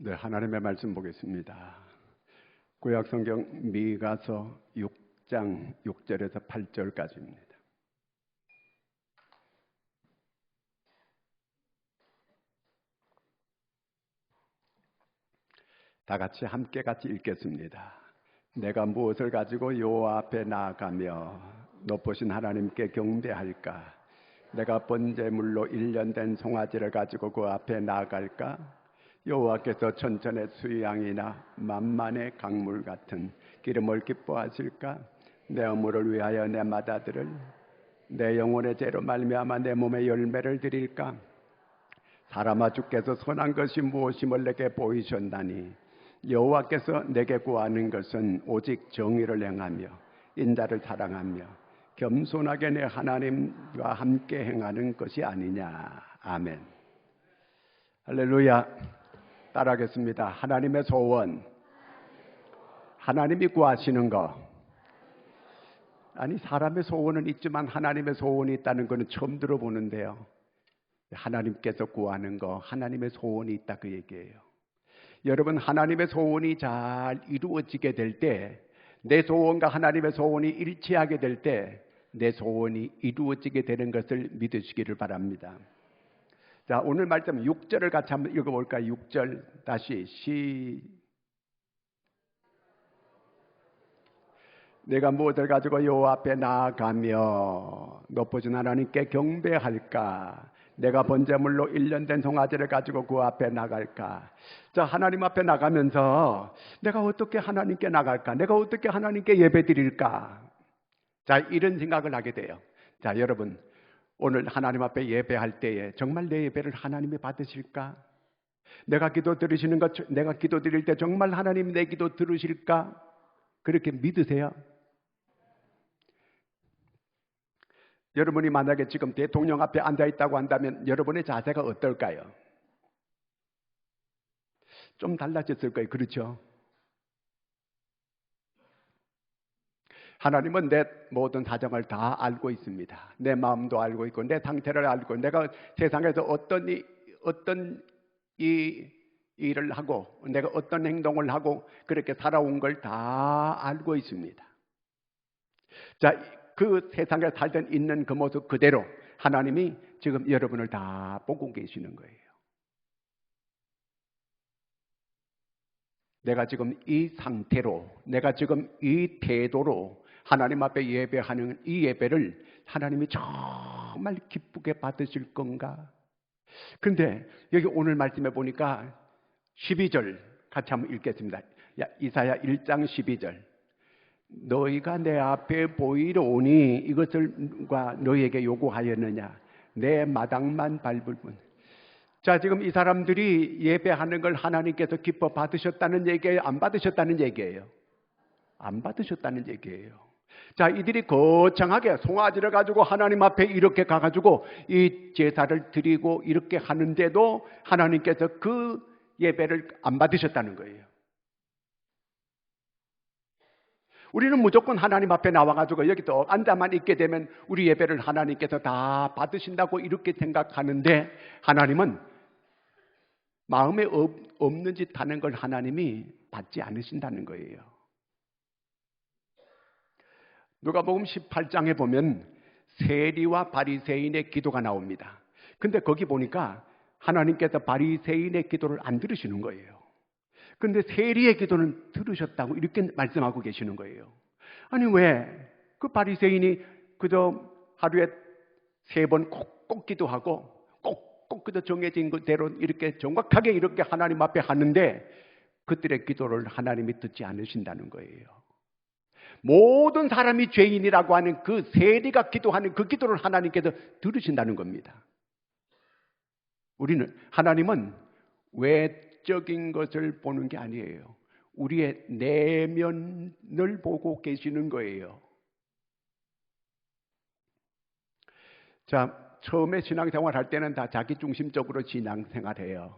네, 하나님의 말씀 보겠습니다. 구약성경 미가서 6장 6절에서 8절까지입니다. 다 같이 함께 읽겠습니다. 내가 무엇을 가지고 여호와 앞에 나아가며 높으신 하나님께 경배할까? 내가 번제물로 1년 된 송아지를 가지고 그 앞에 나아갈까? 여호와께서 천천의 수양이나 만만의 강물 같은 기름을 기뻐하실까? 내 어물을 위하여 내 맏아들을, 내 영혼의 죄로 말미암아 내 몸의 열매를 드릴까? 사람아, 주께서 선한 것이 무엇임을 내게 보이셨나니 여호와께서 내게 구하는 것은 오직 정의를 행하며 인자를 사랑하며 겸손하게 내 하나님과 함께 행하는 것이 아니냐. 아멘. 할렐루야. 따라하겠습니다. 하나님의 소원, 하나님이 구하시는 것. 아니, 사람의 소원은 있지만 하나님의 소원이 있다는 것은 처음 들어보는데요. 하나님께서 구하는 것, 하나님의 소원이 있다, 그 얘기예요. 여러분, 하나님의 소원이 잘 이루어지게 될 때, 내 소원과 하나님의 소원이 일치하게 될 때 내 소원이 이루어지게 되는 것을 믿으시기를 바랍니다. 자, 오늘 말씀 6절을 같이 한번 읽어볼까요? 6절 다시 내가 무엇을 가지고 여호와 앞에 나아가며 높으신 하나님께 경배할까? 내가 번제물로 1년 된 송아지를 가지고 그 앞에 나갈까? 자, 하나님 앞에 나가면서 내가 어떻게 하나님께 나갈까? 내가 어떻게 하나님께 예배 드릴까? 자, 이런 생각을 하게 돼요. 자, 여러분, 오늘 하나님 앞에 예배할 때에 정말 내 예배를 하나님이 받으실까? 내가 기도 드리시는 것, 내가 기도 드릴 때 정말 하나님 내 기도 들으실까? 그렇게 믿으세요? 여러분이 만약에 지금 대통령 앞에 앉아 있다고 한다면 여러분의 자세가 어떨까요? 좀 달라졌을 거예요. 그렇죠? 하나님은 내 모든 사정을 다 알고 있습니다. 내 마음도 알고 있고 내 상태를 알고 내가 세상에서 어떤 일을 하고 내가 어떤 행동을 하고 그렇게 살아온 걸 다 알고 있습니다. 자, 그 세상에 살던 있는 그 모습 그대로 하나님이 지금 여러분을 다 보고 계시는 거예요. 내가 지금 이 상태로, 내가 지금 이 태도로 하나님 앞에 예배하는 이 예배를 하나님이 정말 기쁘게 받으실 건가? 그런데 여기 오늘 말씀해 보니까 12절 같이 한번 읽겠습니다. 이사야 1장 12절. 너희가 내 앞에 보이러 오니 이것을 누가 너희에게 요구하였느냐? 내 마당만 밟을 뿐. 자, 지금 이 사람들이 예배하는 걸 하나님께서 기뻐 받으셨다는 얘기예요? 안 받으셨다는 얘기예요? 안 받으셨다는 얘기예요. 자, 이들이 거창하게 송아지를 가지고 하나님 앞에 이렇게 가가지고 이 제사를 드리고 이렇게 하는데도 하나님께서 그 예배를 안 받으셨다는 거예요. 우리는 무조건 하나님 앞에 나와가지고 여기 또 앉아만 있게 되면 우리 예배를 하나님께서 다 받으신다고 이렇게 생각하는데 하나님은 마음에 없는 짓 하는 걸 하나님이 받지 않으신다는 거예요. 누가복음 18장에 보면 세리와 바리새인의 기도가 나옵니다. 근데 거기 보니까 하나님께서 바리새인의 기도를 안 들으시는 거예요. 근데 세리의 기도는 들으셨다고 이렇게 말씀하고 계시는 거예요. 아니, 왜 그 바리새인이 그저 하루에 3번 꼭 기도하고 꼭 그저 정해진 그대로 이렇게 정확하게 이렇게 하나님 앞에 하는데 그들의 기도를 하나님이 듣지 않으신다는 거예요. 모든 사람이 죄인이라고 하는 그 세리가 기도하는 그 기도를 하나님께서 들으신다는 겁니다. 하나님은 외적인 것을 보는 게 아니에요. 우리의 내면을 보고 계시는 거예요. 자, 처음에 신앙생활 할 때는 다 자기중심적으로 신앙생활해요.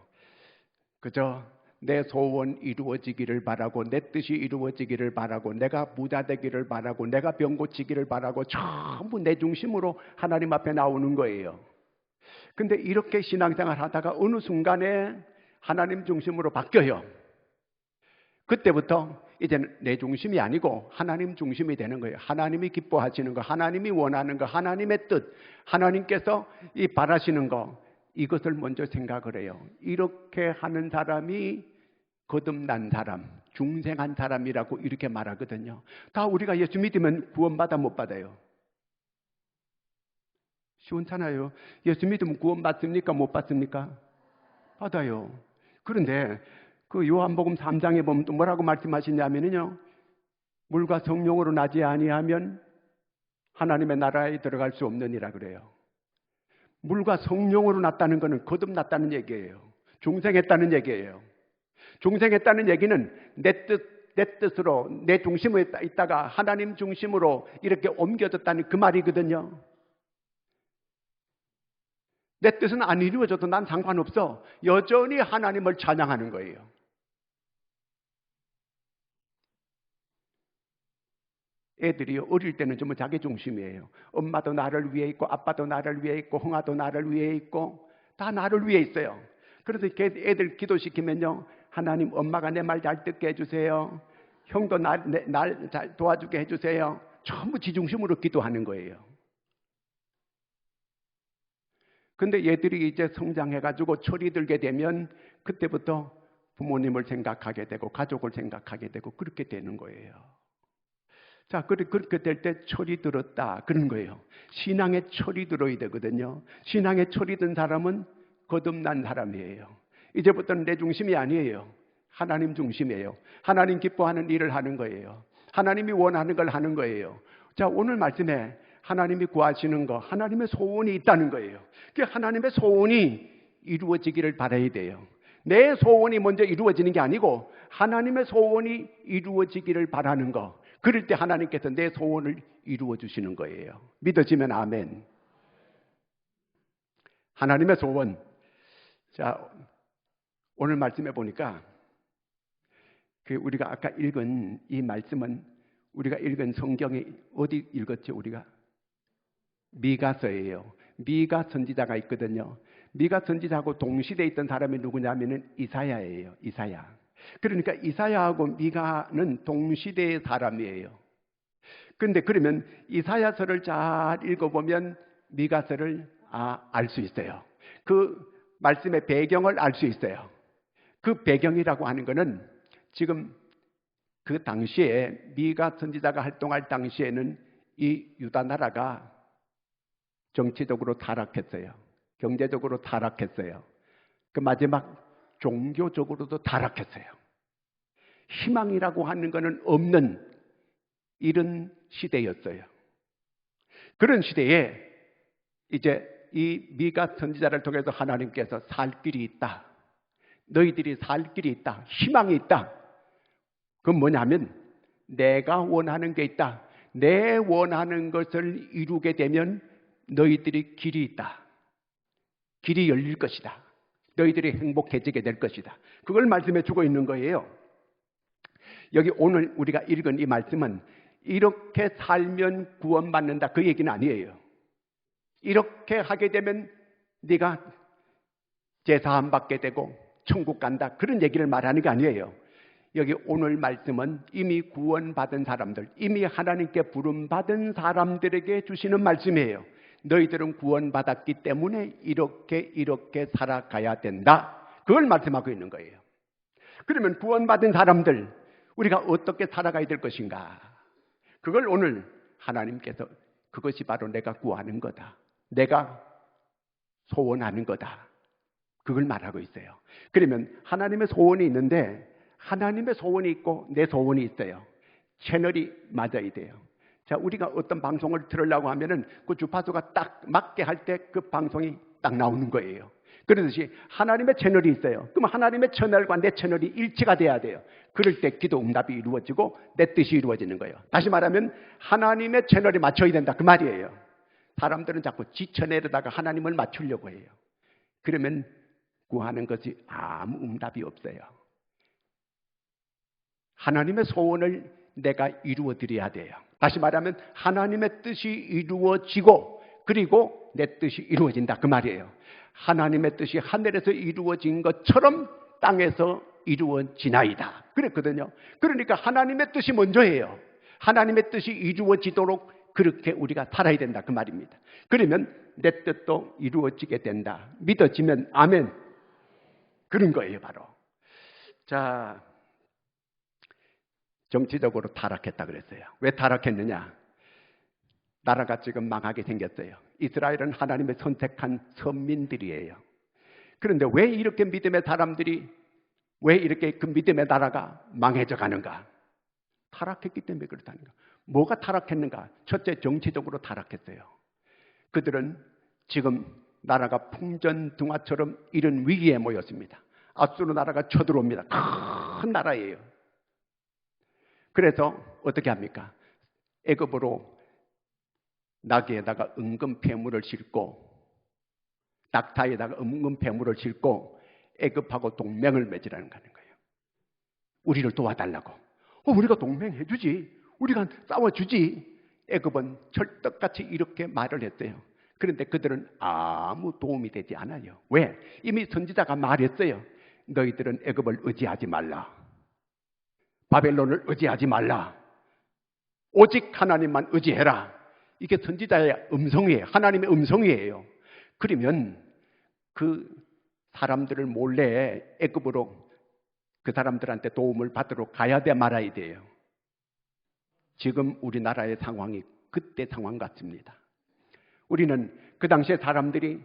그죠? 내 소원 이루어지기를 바라고 내 뜻이 이루어지기를 바라고 내가 부자 되기를 바라고 내가 병 고치기를 바라고 전부 내 중심으로 하나님 앞에 나오는 거예요. 근데 이렇게 신앙생활 하다가 어느 순간에 하나님 중심으로 바뀌어요. 그때부터 이제는 내 중심이 아니고 하나님 중심이 되는 거예요. 하나님이 기뻐하시는 거, 하나님이 원하는 거, 하나님의 뜻, 하나님께서 이 바라시는 거, 이것을 먼저 생각을 해요. 이렇게 하는 사람이 거듭난 사람, 중생한 사람이라고 이렇게 말하거든요. 다 우리가 예수 믿으면 구원받아 못 받아요? 시원찮아요. 예수 믿으면 구원받습니까? 못 받습니까? 받아요. 그런데 그 요한복음 3장에 보면 또 뭐라고 말씀하시냐면요, 물과 성령으로 나지 아니하면 하나님의 나라에 들어갈 수 없느니라 그래요. 물과 성령으로 났다는 것은 거듭났다는 얘기예요. 중생했다는 얘기예요. 중생했다는 얘기는 내 뜻으로, 내 중심에 있다가 하나님 중심으로 이렇게 옮겨졌다는 그 말이거든요. 내 뜻은 안 이루어져도 난 상관없어. 여전히 하나님을 찬양하는 거예요. 애들이 어릴 때는 전부 자기 중심이에요. 엄마도 나를 위해 있고, 아빠도 나를 위해 있고, 형아도 나를 위해 있고, 다 나를 위해 있어요. 그래서 애들 기도시키면요, 하나님, 엄마가 내 말 잘 듣게 해주세요. 형도 날 잘 도와주게 해주세요. 전부 지 중심으로 기도하는 거예요. 근데 얘들이 이제 성장해가지고 철이 들게 되면 그때부터 부모님을 생각하게 되고 가족을 생각하게 되고 그렇게 되는 거예요. 자, 그렇게 될 때 철이 들었다 그런 거예요. 신앙에 철이 들어야 되거든요. 신앙에 철이 든 사람은 거듭난 사람이에요. 이제부터는 내 중심이 아니에요. 하나님 중심이에요. 하나님 기뻐하는 일을 하는 거예요. 하나님이 원하는 걸 하는 거예요. 자, 오늘 말씀에 하나님이 구하시는 거, 하나님의 소원이 있다는 거예요. 그 하나님의 소원이 이루어지기를 바라야 돼요. 내 소원이 먼저 이루어지는 게 아니고 하나님의 소원이 이루어지기를 바라는 거. 그럴 때 하나님께서 내 소원을 이루어 주시는 거예요. 믿어지면 아멘. 하나님의 소원. 자, 오늘 말씀해 보니까 우리가 아까 읽은 이 말씀은 우리가 읽은 성경이 어디 읽었죠? 우리가 미가서예요. 미가 선지자가 있거든요. 미가 선지자하고 동시대에 있던 사람이 누구냐면은 이사야예요. 이사야. 그러니까 이사야하고 미가는 동시대의 사람이에요. 그런데 그러면 이사야서를 잘 읽어보면 미가서를 알 수 있어요. 그 말씀의 배경을 알 수 있어요. 그 배경이라고 하는 것은 지금 그 당시에 미가 선지자가 활동할 당시에는 이 유다 나라가 정치적으로 타락했어요. 경제적으로 타락했어요. 그 마지막 종교적으로도 타락했어요. 희망이라고 하는 것은 없는 이런 시대였어요. 그런 시대에 이제 이 미가 선지자를 통해서 하나님께서 살 길이 있다. 너희들이 살 길이 있다. 희망이 있다. 그건 뭐냐면 내가 원하는 게 있다. 내 원하는 것을 이루게 되면 너희들이 길이 있다. 길이 열릴 것이다. 너희들이 행복해지게 될 것이다. 그걸 말씀해 주고 있는 거예요. 여기 오늘 우리가 읽은 이 말씀은 이렇게 살면 구원받는다 그 얘기는 아니에요. 이렇게 하게 되면 네가 제사함 받게 되고 천국 간다 그런 얘기를 말하는 게 아니에요. 여기 오늘 말씀은 이미 구원받은 사람들, 이미 하나님께 부름받은 사람들에게 주시는 말씀이에요. 너희들은 구원받았기 때문에 이렇게 살아가야 된다. 그걸 말씀하고 있는 거예요. 그러면 구원받은 사람들, 우리가 어떻게 살아가야 될 것인가? 그걸 오늘 하나님께서 그것이 바로 내가 구하는 거다. 내가 소원하는 거다. 그걸 말하고 있어요. 그러면 하나님의 소원이 있는데 하나님의 소원이 있고 내 소원이 있어요. 채널이 맞아야 돼요. 자, 우리가 어떤 방송을 들으려고 하면은 그 주파수가 딱 맞게 할 때 그 방송이 딱 나오는 거예요. 그러듯이 하나님의 채널이 있어요. 그럼 하나님의 채널과 내 채널이 일치가 돼야 돼요. 그럴 때 기도 응답이 이루어지고 내 뜻이 이루어지는 거예요. 다시 말하면 하나님의 채널이 맞춰야 된다 그 말이에요. 사람들은 자꾸 지 채널에다가 하나님을 맞추려고 해요. 그러면 구하는 것이 아무 응답이 없어요. 하나님의 소원을 내가 이루어 드려야 돼요. 다시 말하면 하나님의 뜻이 이루어지고 그리고 내 뜻이 이루어진다 그 말이에요. 하나님의 뜻이 하늘에서 이루어진 것처럼 땅에서 이루어지나이다 그랬거든요. 그러니까 하나님의 뜻이 먼저예요. 하나님의 뜻이 이루어지도록 그렇게 우리가 살아야 된다 그 말입니다. 그러면 내 뜻도 이루어지게 된다. 믿어지면 아멘. 그런 거예요 바로. 자, 정치적으로 타락했다 그랬어요. 왜 타락했느냐? 나라가 지금 망하게 생겼어요. 이스라엘은 하나님의 선택한 선민들이에요. 그런데 왜 이렇게 믿음의 사람들이, 왜 이렇게 그 믿음의 나라가 망해져 가는가? 타락했기 때문에 그렇다는 거. 뭐가 타락했는가? 첫째, 정치적으로 타락했어요. 그들은 지금 나라가 풍전등화처럼 이런 위기에 모였습니다. 아수르 나라가 쳐들어옵니다. 큰 나라예요. 그래서 어떻게 합니까? 애굽으로 나귀에다가 은금 폐물을 싣고, 낙타에다가 은금 폐물을 싣고 애굽하고 동맹을 맺으라는 거예요. 우리를 도와달라고. 우리가 동맹해주지, 우리가 싸워주지. 애굽은 철떡같이 이렇게 말을 했어요. 그런데 그들은 아무 도움이 되지 않아요. 왜? 이미 선지자가 말했어요. 너희들은 애굽을 의지하지 말라, 바벨론을 의지하지 말라, 오직 하나님만 의지해라. 이게 선지자의 음성이에요. 하나님의 음성이에요. 그러면 그 사람들을 몰래 애굽으로 그 사람들한테 도움을 받으러 가야 돼 말아야 돼요. 지금 우리나라의 상황이 그때 상황 같습니다. 우리는 그 당시에 사람들이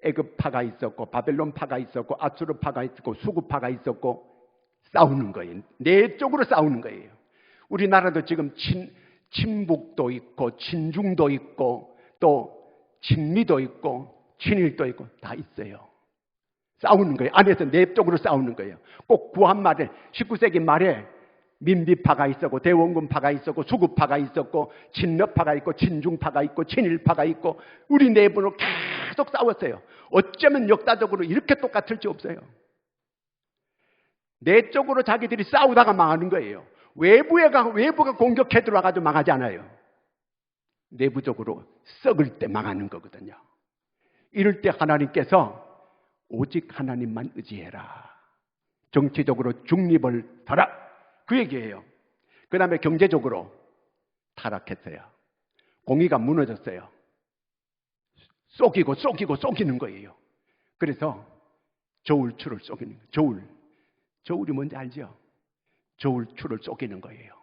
애굽파가 있었고 바벨론파가 있었고 아수르파가 있었고 수구파가 있었고 싸우는 거예요. 내적으로 싸우는 거예요. 우리나라도 지금 친북도 있고 친중도 있고 또 친미도 있고 친일도 있고 다 있어요. 싸우는 거예요. 안에서 내적으로 싸우는 거예요. 꼭 구한 말에 19세기 말에 민비파가 있었고 대원군파가 있었고 수구파가 있었고 친러파가 있고 친중파가 있고 친일파가 있고 우리 내부로 계속 싸웠어요. 어쩌면 역사적으로 이렇게 똑같을지 없어요. 내적으로 자기들이 싸우다가 망하는 거예요. 외부가 공격해 들어와가지고 망하지 않아요. 내부적으로 썩을 때 망하는 거거든요. 이럴 때 하나님께서 오직 하나님만 의지해라. 정치적으로 중립을 더라. 그 얘기예요. 그 다음에 경제적으로 타락했어요. 공의가 무너졌어요. 속이는 거예요. 그래서 저울추를 속이는 거예요. 저울이 뭔지 알죠? 저울추를 속이는 거예요.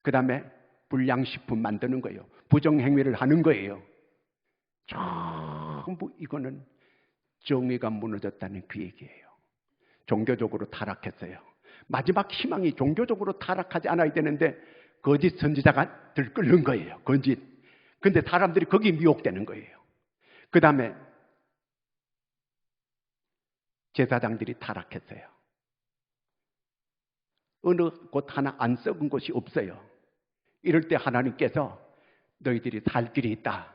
그 다음에 불량식품 만드는 거예요. 부정행위를 하는 거예요. 전부 이거는 정의가 무너졌다는 그 얘기예요. 종교적으로 타락했어요. 마지막 희망이 종교적으로 타락하지 않아야 되는데 거짓 선지자가 들끓는 거예요. 거짓. 근데 사람들이 거기 미혹되는 거예요. 그 다음에 제사장들이 타락했어요. 어느 곳 하나 안 썩은 곳이 없어요. 이럴 때 하나님께서 너희들이 살 길이 있다.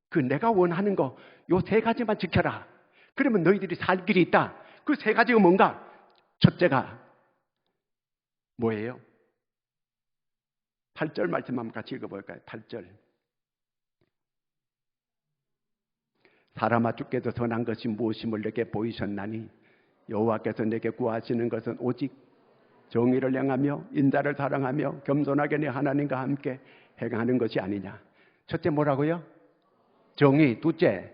그 내가 원하는 거 요 세 가지만 지켜라. 그러면 너희들이 살 길이 있다. 그 세 가지가 뭔가? 첫째가 뭐예요? 8절 말씀 한번 같이 읽어볼까요? 8절. 사람아 주께서 선한 것이 무엇임을 내게 보이셨나니 여호와께서 내게 구하시는 것은 오직 정의를 행하며 인자를 사랑하며 겸손하게 내 하나님과 함께 행하는 것이 아니냐. 첫째 뭐라고요? 정의. 둘째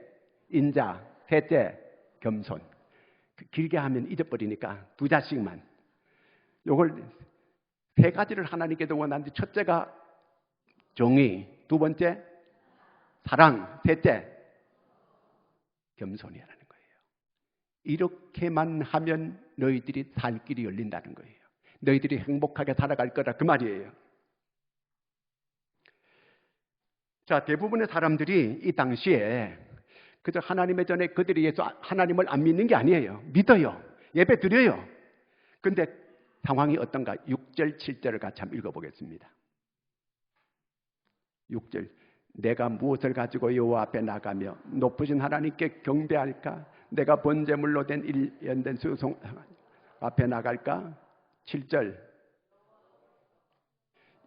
인자. 셋째 겸손. 길게 하면 잊어버리니까 두 자씩만. 요걸 세 가지를 하나님께서 원하는데 첫째가 정의, 두 번째 사랑, 셋째 겸손이라는 거예요. 이렇게만 하면 너희들이 살 길이 열린다는 거예요. 너희들이 행복하게 살아갈 거라 그 말이에요. 자, 대부분의 사람들이 이 당시에 그저 하나님의 전에 그들이 예수 하나님을 안 믿는 게 아니에요. 믿어요. 예배 드려요. 근데 상황이 어떤가? 6절, 7절을 같이 한번 읽어보겠습니다. 6절. 내가 무엇을 가지고 여호와 앞에 나가며 높으신 하나님께 경배할까? 내가 번제물로 된 일련된 수송 앞에 나갈까? 7절.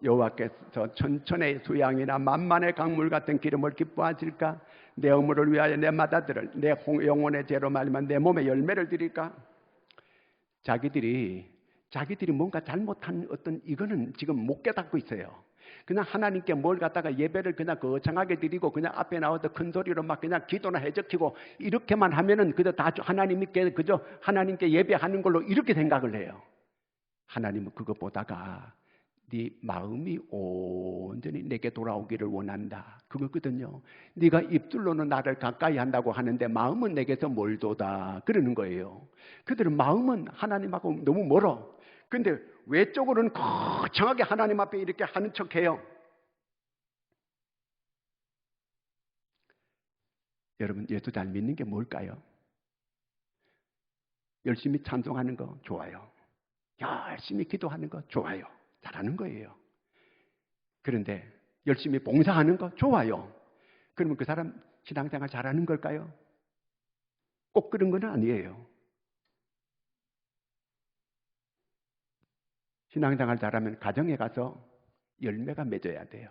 여호와께서 천천의 수양이나 만만의 강물 같은 기름을 기뻐하실까? 내 의무를 위하여 내 맏아들을 내 영혼의 죄로 말미암아 내 몸에 열매를 드릴까? 자기들이 뭔가 잘못한 어떤 이거는 지금 못 깨닫고 있어요. 그냥 하나님께 뭘 갖다가 예배를 그냥 거창하게 드리고 그냥 앞에 나와서 큰 소리로 막 그냥 기도나 해적히고 이렇게만 하면은 그저 다 하나님께 그저 하나님께 예배하는 걸로 이렇게 생각을 해요. 하나님은 그거 보다가 네 마음이 온전히 내게 돌아오기를 원한다. 그거거든요. 네가 입술로는 나를 가까이 한다고 하는데 마음은 내게서 멀도다. 그러는 거예요. 그들은 마음은 하나님하고 너무 멀어. 근데 외적으로는 거창하게 하나님 앞에 이렇게 하는 척해요. 여러분, 예수 잘 믿는 게 뭘까요? 열심히 찬송하는 거 좋아요. 열심히 기도하는 거 좋아요. 잘하는 거예요. 그런데 열심히 봉사하는 거 좋아요. 그러면 그 사람 신앙생활 잘하는 걸까요? 꼭 그런 건 아니에요. 신앙생활 잘하면 가정에 가서 열매가 맺어야 돼요.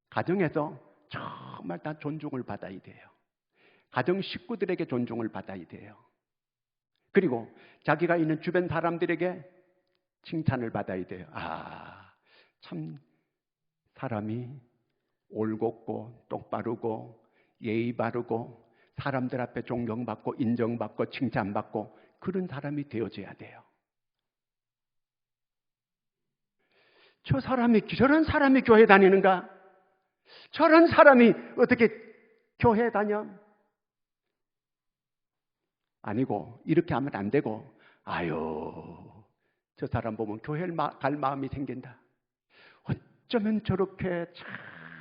가정에서 정말 다 존중을 받아야 돼요. 가정 식구들에게 존중을 받아야 돼요. 그리고 자기가 있는 주변 사람들에게 칭찬을 받아야 돼요. 참 사람이 올곧고 똑바르고 예의 바르고 사람들 앞에 존경받고 인정받고 칭찬받고 그런 사람이 되어줘야 돼요. 저런 사람이 교회 다니는가? 저런 사람이 어떻게 교회 다녀? 아니고 이렇게 하면 안 되고 저 사람 보면 교회를 갈 마음이 생긴다. 어쩌면 저렇게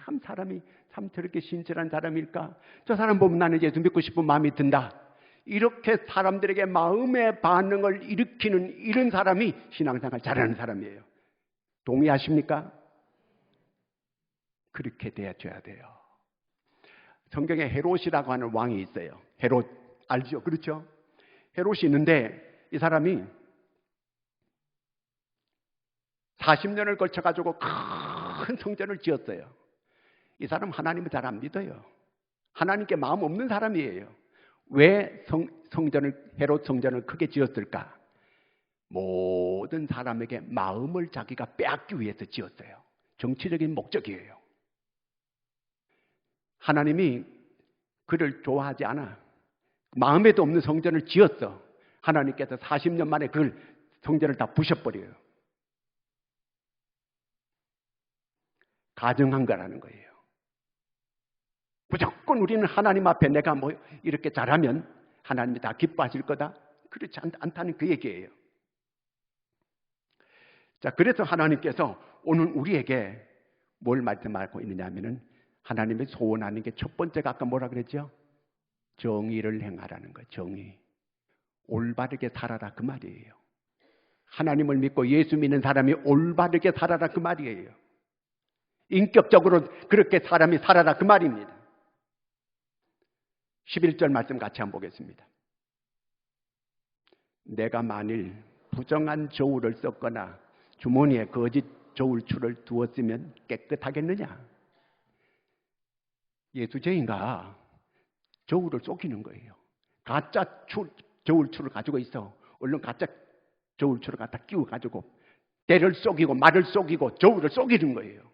참 사람이 참 저렇게 신실한 사람일까? 저 사람 보면 나는 예수 믿고 싶은 마음이 든다. 이렇게 사람들에게 마음의 반응을 일으키는 이런 사람이 신앙생활 잘하는 사람이에요. 동의하십니까? 그렇게 돼야 돼요. 성경에 헤롯이라고 하는 왕이 있어요. 헤롯 알죠? 그렇죠? 헤롯이 있는데 이 사람이 40년을 걸쳐가지고 큰 성전을 지었어요. 이 사람 하나님을 잘 안 믿어요. 하나님께 마음 없는 사람이에요. 왜 헤롯 성전을 크게 지었을까? 모든 사람에게 마음을 자기가 빼앗기 위해서 지었어요. 정치적인 목적이에요. 하나님이 그를 좋아하지 않아. 마음에도 없는 성전을 지었어. 하나님께서 40년 만에 그 성전을 다 부셔버려요. 가정한 거라는 거예요. 무조건 우리는 하나님 앞에 내가 뭐 이렇게 잘하면 하나님이 다 기뻐하실 거다. 그렇지 않다는 그 얘기예요. 자, 그래서 하나님께서 오늘 우리에게 뭘 말씀하고 있느냐 하면은 하나님이 소원하는 게 첫 번째가 아까 뭐라 그랬죠? 정의를 행하라는 거예요. 정의. 올바르게 살아라 그 말이에요. 하나님을 믿고 예수 믿는 사람이 올바르게 살아라 그 말이에요. 인격적으로 그렇게 사람이 살아라 그 말입니다. 11절 말씀 같이 한번 보겠습니다. 내가 만일 부정한 저울을 썼거나 주머니에 거짓 저울추를 두었으면 깨끗하겠느냐? 예수쟁이가 저울을 속이는 거예요. 가짜 저울추를 가지고 있어. 얼른 가짜 저울추를 갖다 끼워가지고 때를 속이고 말을 속이고 저울을 속이는 거예요.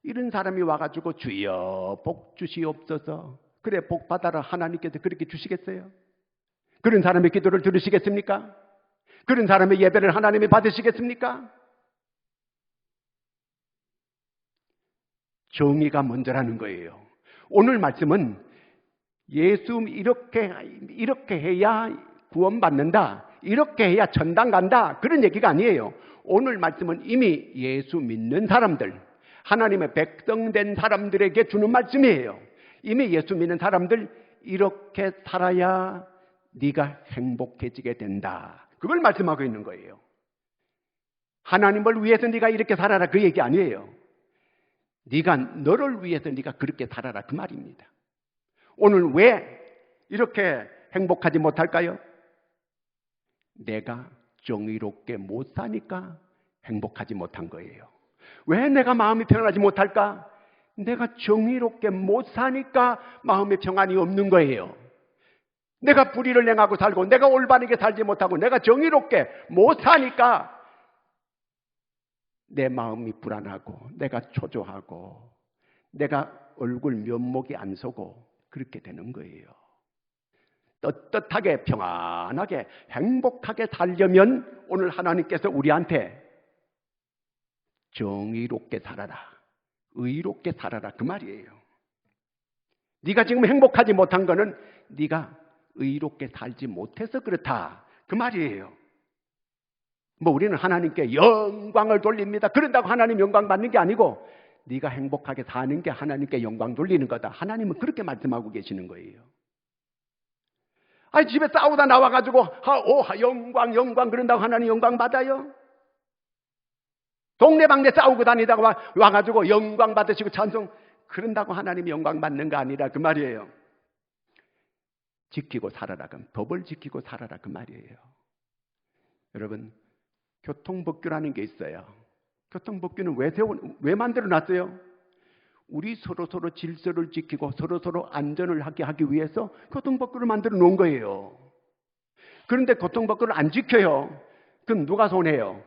이런 사람이 와가지고 주여 복 주시옵소서. 그래 복 받아라 하나님께서 그렇게 주시겠어요? 그런 사람의 기도를 들으시겠습니까? 그런 사람의 예배를 하나님이 받으시겠습니까? 정의가 먼저라는 거예요. 오늘 말씀은 예수 이렇게 해야 구원받는다. 이렇게 해야 천당 간다. 그런 얘기가 아니에요. 오늘 말씀은 이미 예수 믿는 사람들, 하나님의 백성된 사람들에게 주는 말씀이에요. 이미 예수 믿는 사람들 이렇게 살아야 네가 행복해지게 된다. 그걸 말씀하고 있는 거예요. 하나님을 위해서 네가 이렇게 살아라 그 얘기 아니에요. 네가 너를 위해서 네가 그렇게 살아라 그 말입니다. 오늘 왜 이렇게 행복하지 못할까요? 내가 정의롭게 못 사니까 행복하지 못한 거예요. 왜 내가 마음이 평안하지 못할까? 내가 정의롭게 못 사니까 마음의 평안이 없는 거예요. 내가 불의를 행하고 살고 내가 올바르게 살지 못하고 내가 정의롭게 못 사니까 내 마음이 불안하고 내가 초조하고 내가 얼굴 면목이 안 서고 그렇게 되는 거예요. 떳떳하게 평안하게 행복하게 살려면 오늘 하나님께서 우리한테 정의롭게 살아라, 의롭게 살아라 그 말이에요. 네가 지금 행복하지 못한 거는 네가 의롭게 살지 못해서 그렇다 그 말이에요. 뭐 우리는 하나님께 영광을 돌립니다. 그런다고 하나님 영광 받는 게 아니고 네가 행복하게 사는 게 하나님께 영광 돌리는 거다. 하나님은 그렇게 말씀하고 계시는 거예요. 아니 집에 싸우다 나와가지고 영광 영광 그런다고 하나님 영광 받아요? 동네방네 싸우고 다니다가 와가지고 영광 받으시고 찬송 그런다고 하나님 영광 받는 거 아니라 그 말이에요. 지키고 살아라, 법을 지키고 살아라 그 말이에요. 여러분, 교통법규라는 게 있어요. 교통법규는 왜 만들어 놨어요? 우리 서로 질서를 지키고 서로 안전을 하게 하기 위해서 교통법규를 만들어 놓은 거예요. 그런데 교통법규를 안 지켜요. 그럼 누가 손해요?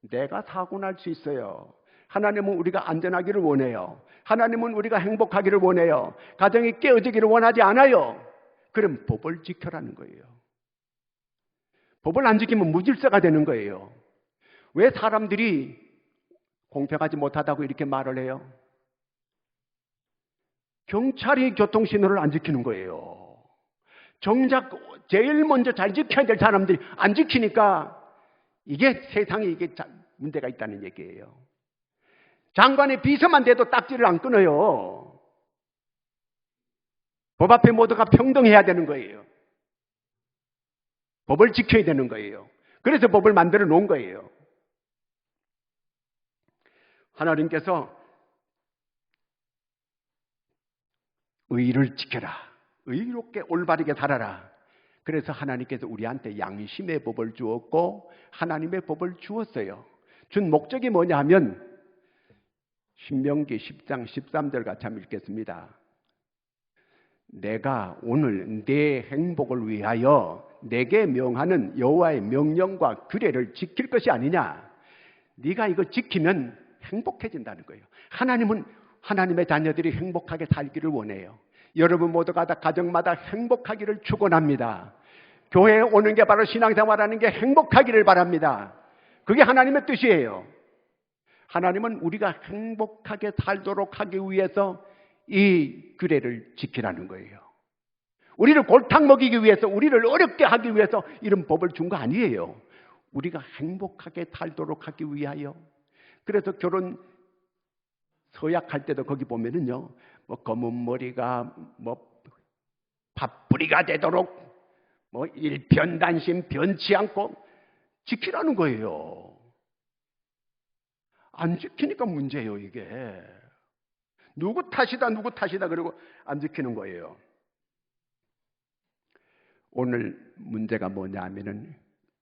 내가 사고 날 수 있어요. 하나님은 우리가 안전하기를 원해요. 하나님은 우리가 행복하기를 원해요. 가정이 깨어지기를 원하지 않아요. 그럼 법을 지켜라는 거예요. 법을 안 지키면 무질서가 되는 거예요. 왜 사람들이 공평하지 못하다고 이렇게 말을 해요? 경찰이 교통신호를 안 지키는 거예요. 정작 제일 먼저 잘 지켜야 될 사람들이 안 지키니까 이게 세상에 이게 문제가 있다는 얘기예요. 장관의 비서만 돼도 딱지를 안 끊어요. 법 앞에 모두가 평등해야 되는 거예요. 법을 지켜야 되는 거예요. 그래서 법을 만들어 놓은 거예요. 하나님께서 의를 지켜라. 의롭게 올바르게 살아라. 그래서 하나님께서 우리한테 양심의 법을 주었고 하나님의 법을 주었어요. 준 목적이 뭐냐 하면 신명기 10장 13절 같이 한번 읽겠습니다. 내가 오늘 내 행복을 위하여 내게 명하는 여호와의 명령과 규례를 지킬 것이 아니냐. 네가 이거 지키면 행복해진다는 거예요. 하나님은 하나님의 자녀들이 행복하게 살기를 원해요. 여러분 모두가 다 가정마다 행복하기를 축원합니다. 교회에 오는 게 바로 신앙생활하는 게 행복하기를 바랍니다. 그게 하나님의 뜻이에요. 하나님은 우리가 행복하게 살도록 하기 위해서 이 규례를 지키라는 거예요. 우리를 골탕 먹이기 위해서, 우리를 어렵게 하기 위해서 이런 법을 준 거 아니에요. 우리가 행복하게 살도록 하기 위하여. 그래서 결혼 서약할 때도 거기 보면은요, 뭐 검은 머리가 뭐 밥뿌리가 되도록 뭐 일편단심 변치 않고 지키라는 거예요. 안 지키니까 문제예요, 이게. 누구 탓이다 그러고 안 지키는 거예요. 오늘 문제가 뭐냐 하면은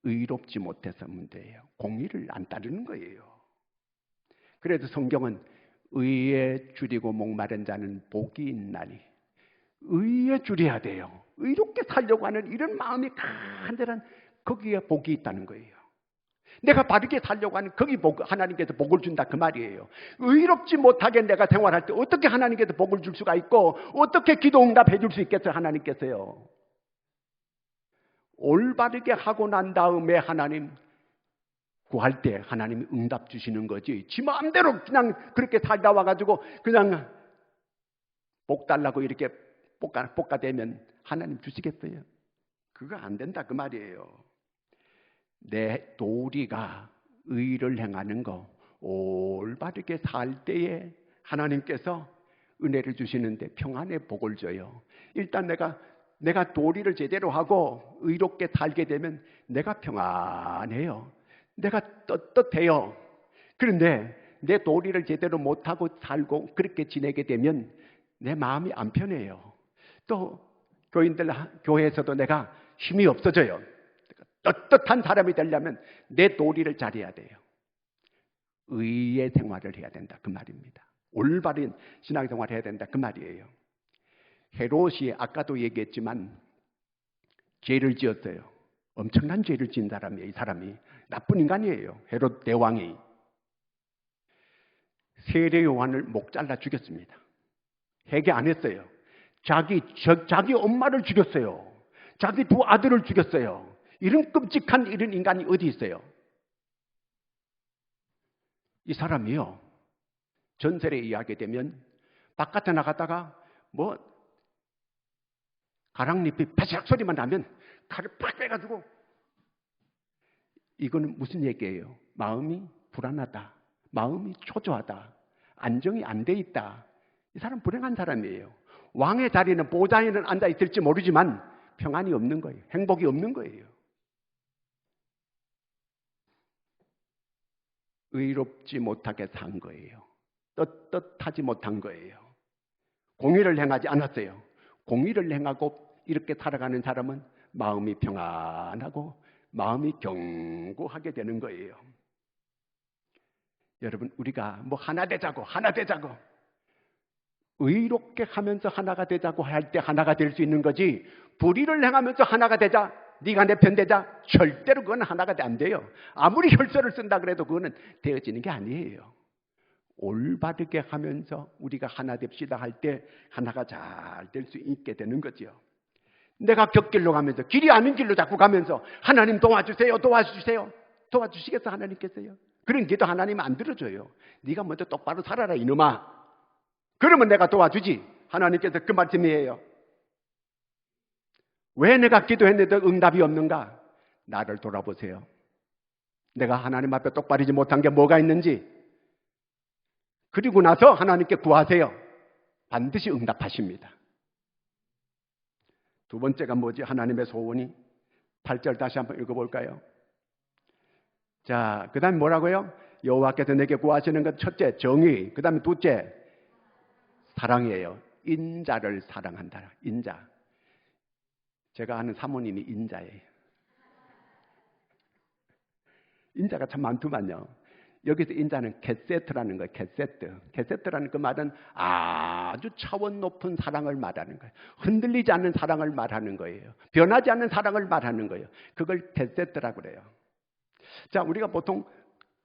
의롭지 못해서 문제예요. 공의를 안 따르는 거예요. 그래도 성경은 의에 줄이고 목마른 자는 복이 있나니 의에 줄여야 돼요. 의롭게 살려고 하는 이런 마음이 간절한 거기에 복이 있다는 거예요. 내가 바르게 살려고 하는 거기 하나님께서 복을 준다 그 말이에요. 의롭지 못하게 내가 생활할 때 어떻게 하나님께서 복을 줄 수가 있고 어떻게 기도 응답해 줄 수 있겠어요? 하나님께서요. 올바르게 하고 난 다음에 하나님 구할 때 하나님이 응답 주시는 거지. 지 마음대로 그냥 그렇게 살다 와가지고 그냥 복 달라고 이렇게 볶아대면 하나님 주시겠어요? 그거 안 된다 그 말이에요. 내 도리가 의를 행하는 거 올바르게 살 때에 하나님께서 은혜를 주시는데 평안의 복을 줘요. 일단 내가 도리를 제대로 하고 의롭게 살게 되면 내가 평안해요. 내가 떳떳해요. 그런데 내 도리를 제대로 못하고 살고 그렇게 지내게 되면 내 마음이 안 편해요. 또 교회에서도 내가 힘이 없어져요. 떳떳한 사람이 되려면 내 도리를 잘해야 돼요. 의의 생활을 해야 된다 그 말입니다. 올바른 신앙생활을 해야 된다 그 말이에요. 헤롯이 아까도 얘기했지만 죄를 지었어요. 엄청난 죄를 지은 사람이에요. 이 사람이 나쁜 인간이에요. 헤롯 대왕이 세례 요한을 목 잘라 죽였습니다. 회개 안 했어요. 자기 엄마를 죽였어요. 자기 두 아들을 죽였어요. 이런 끔찍한 이런 인간이 어디 있어요? 이 사람이요. 전설에 이야기되면 바깥에 나갔다가 뭐 가랑잎이 바삭 소리만 나면 칼을 팍 빼가지고, 이거는 무슨 얘기예요? 마음이 불안하다. 마음이 초조하다. 안정이 안 돼 있다. 이 사람 불행한 사람이에요. 왕의 자리는 보좌에는 앉아 있을지 모르지만 평안이 없는 거예요. 행복이 없는 거예요. 의롭지 못하게 산 거예요. 떳떳하지 못한 거예요. 공의를 행하지 않았어요. 공의를 행하고 이렇게 살아가는 사람은 마음이 평안하고 마음이 견고하게 되는 거예요. 여러분, 우리가 뭐 하나 되자고 의롭게 하면서 하나가 되자고 할 때 하나가 될 수 있는 거지, 불의를 행하면서 하나가 되자, 네가 내 편 되자, 절대로 그건 하나가 안 돼요. 아무리 혈서를 쓴다 그래도 그거는 되어지는 게 아니에요. 올바르게 하면서 우리가 하나 됩시다 할 때 하나가 잘 될 수 있게 되는 거죠. 내가 곁길로 가면서 길이 아닌 길로 자꾸 가면서 하나님 도와주세요, 도와주시겠어 하나님께서요? 그런 기도 하나님 안 들어줘요. 네가 먼저 똑바로 살아라 이놈아. 그러면 내가 도와주지. 하나님께서 그 말씀이에요. 왜 내가 기도했는데 응답이 없는가? 나를 돌아보세요. 내가 하나님 앞에 똑바르지 못한 게 뭐가 있는지. 그리고 나서 하나님께 구하세요. 반드시 응답하십니다. 두 번째가 뭐지? 하나님의 소원이. 8절 다시 한번 읽어볼까요? 자, 그 다음에 뭐라고요? 여호와께서 내게 구하시는 것 첫째, 정의. 그 다음에 둘째, 사랑이에요. 인자를 사랑한다. 인자. 제가 아는 사모님이 인자예요. 인자가 참 많더만요. 여기서 인자는 겟세트라는 거예요. 겟세트라는 그 말은 아주 차원 높은 사랑을 말하는 거예요. 흔들리지 않는 사랑을 말하는 거예요. 변하지 않는 사랑을 말하는 거예요. 그걸 겟세트라고 그래요. 자, 우리가 보통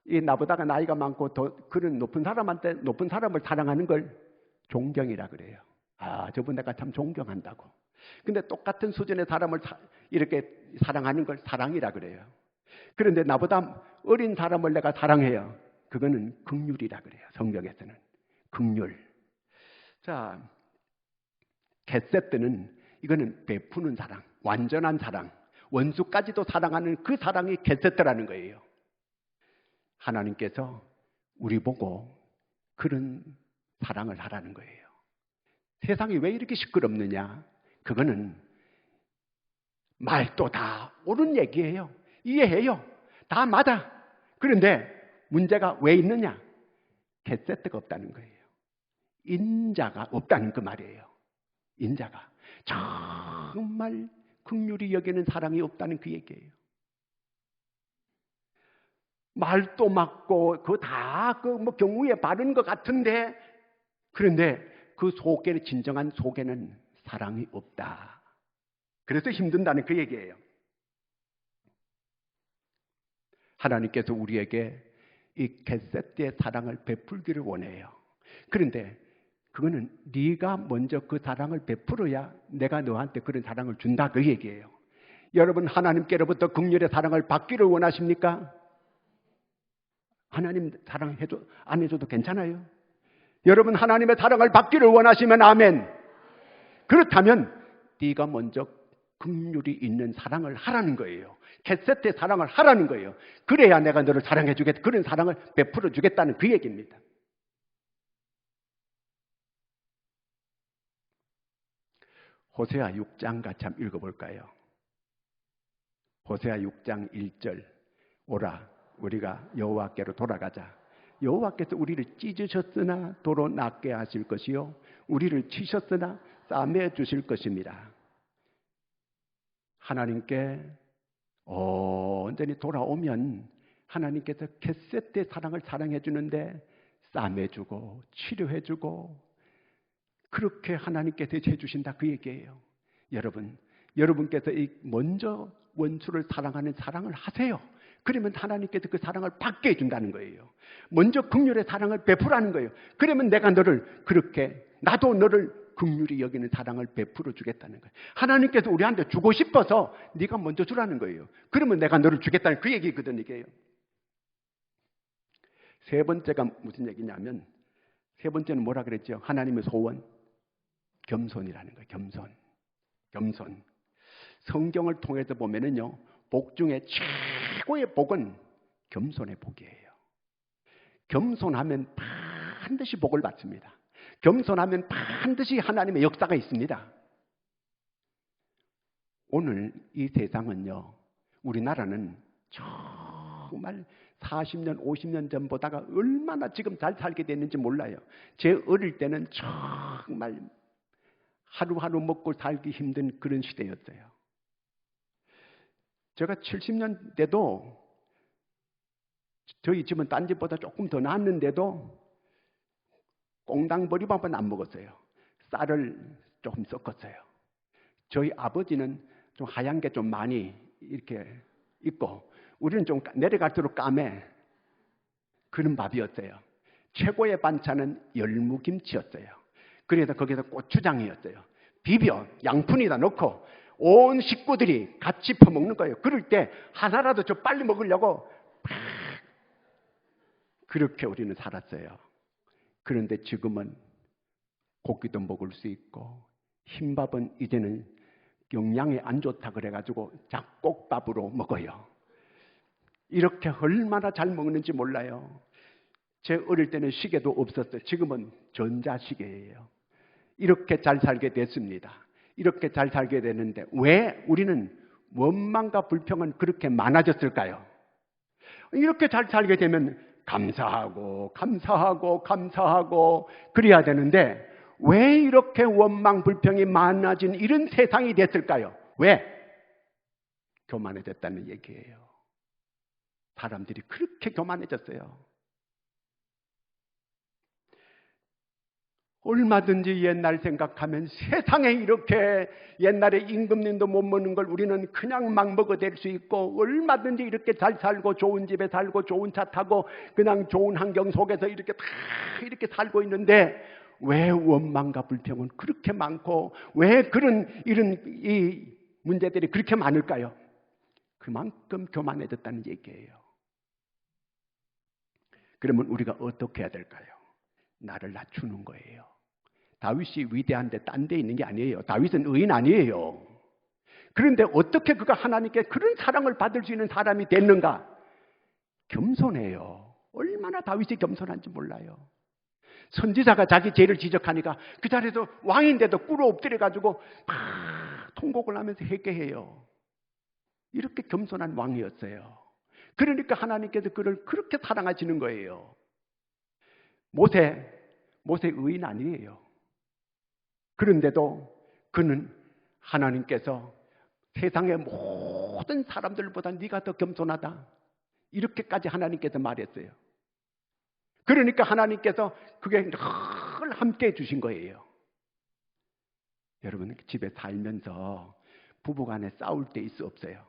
이 나보다가 나이가 많고 더 그런 높은 사람한테 높은 사람을 사랑하는 걸 존경이라 그래요. 아, 저분 내가 참 존경한다고. 근데 똑같은 수준의 사람을 이렇게 사랑하는 걸 사랑이라 그래요. 그런데 나보다 어린 사람을 내가 사랑해요. 그거는 긍휼이라 그래요. 성경에서는 긍휼. 자, 겟세트는 이거는 베푸는 사랑, 완전한 사랑, 원수까지도 사랑하는 그 사랑이 겟세트라는 거예요. 하나님께서 우리 보고 그런 사랑을 하라는 거예요. 세상이 왜 이렇게 시끄럽느냐? 그거는 말도 다 옳은 얘기예요. 이해해요. 다 맞아. 그런데 문제가 왜 있느냐? 겟세트가 없다는 거예요. 인자가 없다는 그 말이에요. 인자가 정말 긍휼히 여기는 사랑이 없다는 그 얘기예요. 말도 맞고 그 다 그 뭐 경우에 바른 것 같은데, 그런데 그 속에는, 진정한 속에는 사랑이 없다. 그래서 힘든다는 그 얘기예요. 하나님께서 우리에게 이 겟세트의 사랑을 베풀기를 원해요. 그런데 그거는 네가 먼저 그 사랑을 베풀어야 내가 너한테 그런 사랑을 준다, 그 얘기예요. 여러분, 하나님께로부터 긍휼의 사랑을 받기를 원하십니까? 하나님 사랑해줘 안 해줘도 괜찮아요. 여러분, 하나님의 사랑을 받기를 원하시면 아멘. 그렇다면 네가 먼저 긍휼이 있는 사랑을 하라는 거예요. 겟세트의 사랑을 하라는 거예요. 그래야 내가 너를 사랑해 주겠다. 그런 사랑을 베풀어 주겠다는 그 얘기입니다. 호세아 6장 같이 한번 읽어볼까요? 호세아 6장 1절. 오라, 우리가 여호와께로 돌아가자. 여호와께서 우리를 찢으셨으나 도로 낫게 하실 것이요, 우리를 치셨으나 싸매 주실 것입니다. 하나님께 온전히 돌아오면 하나님께서 겟세트의 사랑을 사랑해 주는데 싸매 주고 치료해 주고 그렇게 하나님께서 해주신다, 그 얘기예요. 여러분, 여러분께서 먼저 원수를 사랑하는 사랑을 하세요. 그러면 하나님께서 그 사랑을 받게 해준다는 거예요. 먼저 긍휼의 사랑을 베풀라는 거예요. 그러면 내가 너를 그렇게, 나도 너를 긍휼히 여기는 사랑을 베풀어 주겠다는 거예요. 하나님께서 우리한테 주고 싶어서 네가 먼저 주라는 거예요. 그러면 내가 너를 주겠다는 그 얘기거든, 이게요. 세 번째가 무슨 얘기냐면, 세 번째는 뭐라 그랬죠? 하나님의 소원, 겸손이라는 거예요. 겸손. 성경을 통해서 보면은요, 복 중에 최고의 복은 겸손의 복이에요. 겸손하면 반드시 복을 받습니다. 겸손하면 반드시 하나님의 역사가 있습니다. 오늘 이 세상은요, 우리나라는 정말 40년, 50년 전보다가 얼마나 지금 잘 살게 됐는지 몰라요. 제 어릴 때는 정말 하루하루 먹고 살기 힘든 그런 시대였어요. 제가 70년 때도 저희 집은 딴 집보다 조금 더 나았는데도 꽁당보리밥은 안 먹었어요. 쌀을 조금 섞었어요. 저희 아버지는 좀 하얀 게 좀 많이 이렇게 있고, 우리는 좀 내려갈수록 까매 그런 밥이었어요. 최고의 반찬은 열무김치였어요. 그래서 거기서 고추장이었어요. 비벼 양푼에다 넣고 온 식구들이 같이 퍼먹는 거예요. 그럴 때 하나라도 좀 빨리 먹으려고 그렇게 우리는 살았어요. 그런데 지금은 고기도 먹을 수 있고, 흰밥은 이제는 영양이 안 좋다 그래가지고 잡곡밥으로 먹어요. 이렇게 얼마나 잘 먹는지 몰라요. 제 어릴 때는 시계도 없었어요. 지금은 전자시계예요. 이렇게 잘 살게 됐습니다. 이렇게 잘 살게 되는데 왜 우리는 원망과 불평은 그렇게 많아졌을까요? 이렇게 잘 살게 되면 감사하고 그래야 되는데 왜 이렇게 원망 불평이 많아진 이런 세상이 됐을까요? 왜? 교만해졌다는 얘기예요. 사람들이 그렇게 교만해졌어요. 얼마든지 옛날 생각하면 세상에 이렇게 옛날에 임금님도 못 먹는 걸 우리는 그냥 막 먹어댈 수 있고, 얼마든지 이렇게 잘 살고 좋은 집에 살고 좋은 차 타고 그냥 좋은 환경 속에서 이렇게 다 이렇게 살고 있는데 왜 원망과 불평은 그렇게 많고 왜 이런 이 문제들이 그렇게 많을까요? 그만큼 교만해졌다는 얘기예요. 그러면 우리가 어떻게 해야 될까요? 나를 낮추는 거예요. 다윗이 위대한데 딴 데 있는 게 아니에요. 다윗은 의인 아니에요. 그런데 어떻게 그가 하나님께 그런 사랑을 받을 수 있는 사람이 됐는가? 겸손해요. 얼마나 다윗이 겸손한지 몰라요. 선지자가 자기 죄를 지적하니까 그 자리에서 왕인데도 꿇어 엎드려가지고 막 통곡을 하면서 회개해요. 이렇게 겸손한 왕이었어요. 그러니까 하나님께서 그를 그렇게 사랑하시는 거예요. 모세 의인 아니에요. 그런데도 그는 하나님께서 세상의 모든 사람들보다 네가 더 겸손하다, 이렇게까지 하나님께서 말했어요. 그러니까 하나님께서 그게 늘 함께 해주신 거예요. 여러분, 집에 살면서 부부간에 싸울 때 있어 없어요?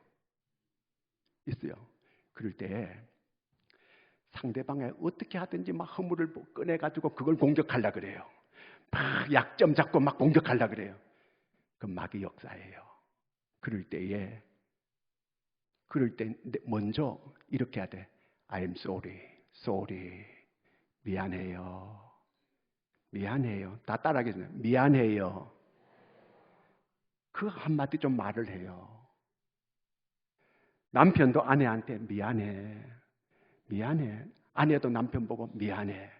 있어요. 그럴 때 상대방에 어떻게 하든지 막 허물을 꺼내가지고 그걸 공격하려고 그래요. 막 약점 잡고 막 공격하려고 그래요. 그 마귀 역사예요. 그럴 때 먼저 이렇게 해야 돼. I'm sorry. 미안해요. 다 따라하겠어요. 미안해요. 그 한마디 좀 말을 해요. 남편도 아내한테 미안해. 아내도 남편 보고 미안해.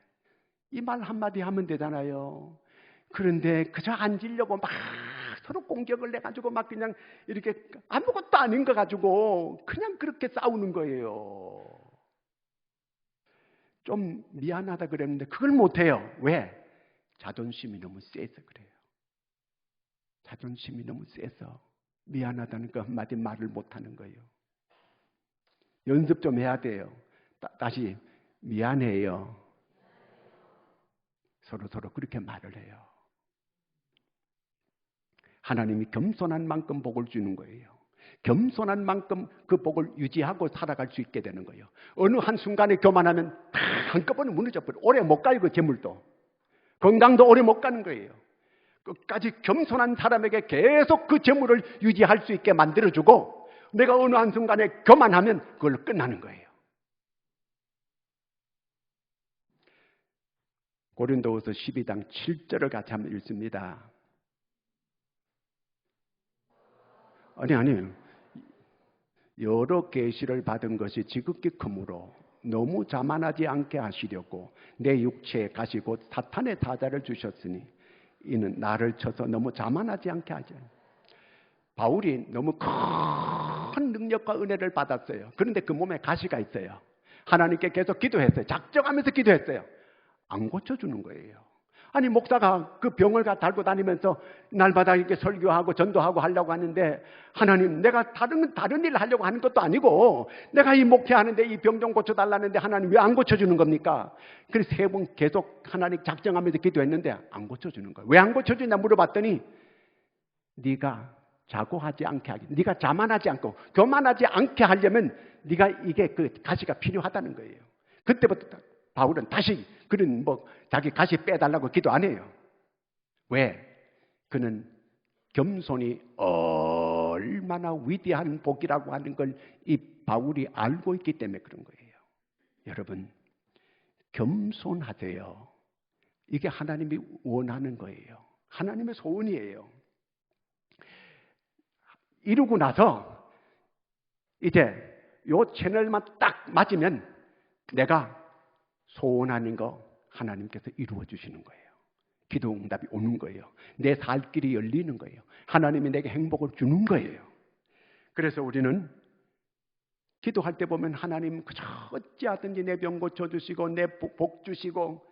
이 말 한마디 하면 되잖아요. 그런데 그저 앉으려고 막 서로 공격을 해가지고 막 그냥 이렇게 아무것도 아닌 거 가지고 그냥 그렇게 싸우는 거예요. 좀 미안하다 그랬는데 그걸 못해요. 왜? 자존심이 너무 세서 그래요. 자존심이 너무 세서 미안하다는 그 한마디 말을 못하는 거예요. 연습 좀 해야 돼요. 다시 미안해요. 서로 그렇게 말을 해요. 하나님이 겸손한 만큼 복을 주는 거예요. 겸손한 만큼 그 복을 유지하고 살아갈 수 있게 되는 거예요. 어느 한순간에 교만하면 다 한꺼번에 무너져 버려. 오래 못 가요. 그 재물도. 건강도 오래 못 가는 거예요. 끝까지 겸손한 사람에게 계속 그 재물을 유지할 수 있게 만들어주고, 내가 어느 한순간에 교만하면 그걸로 끝나는 거예요. 고린도후서 12장 7절을 같이 한번 읽습니다. 아니 여러 계시를 받은 것이 지극히 크므로 너무 자만하지 않게 하시려고 내 육체에 가시 곧 사탄의 사자를 주셨으니 이는 나를 쳐서 너무 자만하지 않게 하죠. 바울이 너무 큰 능력과 은혜를 받았어요. 그런데 그 몸에 가시가 있어요. 하나님께 계속 기도했어요. 작정하면서 기도했어요. 안 고쳐주는 거예요. 아니, 목사가 그 병을 달고 다니면서 날마다 이렇게 설교하고 전도하고 하려고 하는데, 하나님, 내가 다른 일을 하려고 하는 것도 아니고, 내가 이 목회하는데 이 병 좀 고쳐달라는데 하나님 왜 안 고쳐주는 겁니까? 그래서 3번 계속 하나님 작정하면서 기도했는데 안 고쳐주는 거예요. 왜 안 고쳐주냐 물어봤더니, 네가 자고하지 않게 하기, 네가 자만하지 않고 교만하지 않게 하려면 네가 이게 그 가시가 필요하다는 거예요. 그때부터 바울은 다시 그런 자기 가시 빼달라고 기도 안 해요. 왜? 그는 겸손이 얼마나 위대한 복이라고 하는 걸 이 바울이 알고 있기 때문에 그런 거예요. 여러분, 겸손하세요. 이게 하나님이 원하는 거예요. 하나님의 소원이에요. 이루고 나서 이제 요 채널만 딱 맞으면 내가 소원하는 거 하나님께서 이루어 주시는 거예요. 기도 응답이 오는 거예요. 내 살 길이 열리는 거예요. 하나님이 내게 행복을 주는 거예요. 그래서 우리는 기도할 때 보면 하나님 그저 어찌하든지 내 병 고쳐주시고 내 복 주시고,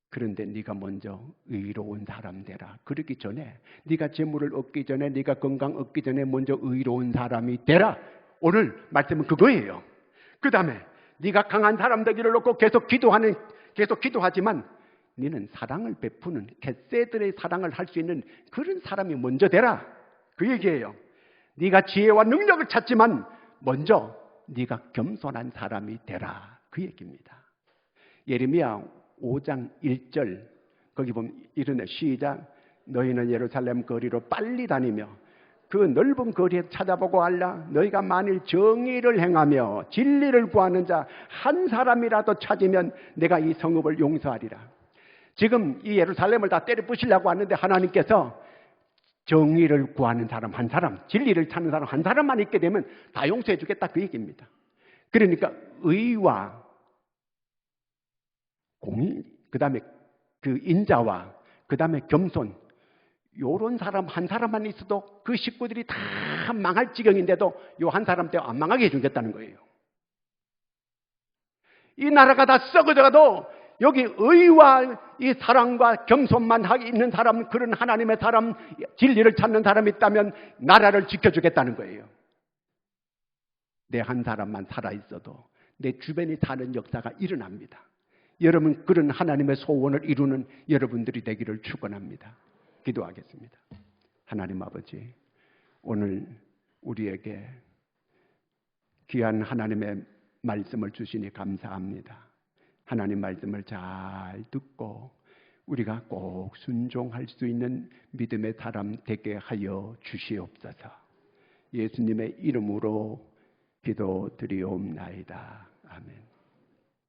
그런데 네가 먼저 의로운 사람 되라. 그러기 전에, 네가 재물을 얻기 전에, 네가 건강 얻기 전에 먼저 의로운 사람이 되라. 오늘 말씀은 그거예요. 그 다음에 네가 강한 사람 되기를 놓고 계속 기도하지만 너는 사랑을 베푸는, 겟세들의 사랑을 할 수 있는 그런 사람이 먼저 되라. 그 얘기예요. 네가 지혜와 능력을 찾지만 먼저 네가 겸손한 사람이 되라. 그 얘기입니다. 예레미야 5장 1절 거기 보면 이르네. 시작. 너희는 예루살렘 거리로 빨리 다니며 그 넓은 거리에 찾아보고 알라. 너희가 만일 정의를 행하며 진리를 구하는 자 한 사람이라도 찾으면 내가 이 성읍을 용서하리라. 지금 이 예루살렘을 다 때려 부시려고 하는데 하나님께서 정의를 구하는 사람 한 사람, 진리를 찾는 사람 한 사람만 있게 되면 다 용서해 주겠다, 그 얘기입니다. 그러니까 의와 공의, 그 다음에 그 인자와 그 다음에 겸손, 요런 사람 한 사람만 있어도 그 식구들이 다 망할 지경인데도 요 한 사람 때문에 안 망하게 해주겠다는 거예요. 이 나라가 다 썩어져가도 여기 의와 이 사랑과 겸손만 있는 사람, 그런 하나님의 사람, 진리를 찾는 사람이 있다면 나라를 지켜주겠다는 거예요. 내 한 사람만 살아있어도 내 주변이 사는 역사가 일어납니다. 여러분, 그런 하나님의 소원을 이루는 여러분들이 되기를 축원합니다. 기도하겠습니다. 하나님 아버지, 오늘 우리에게 귀한 하나님의 말씀을 주시니 감사합니다. 하나님 말씀을 잘 듣고 우리가 꼭 순종할 수 있는 믿음의 사람 되게 하여 주시옵소서. 예수님의 이름으로 기도드리옵나이다. 아멘.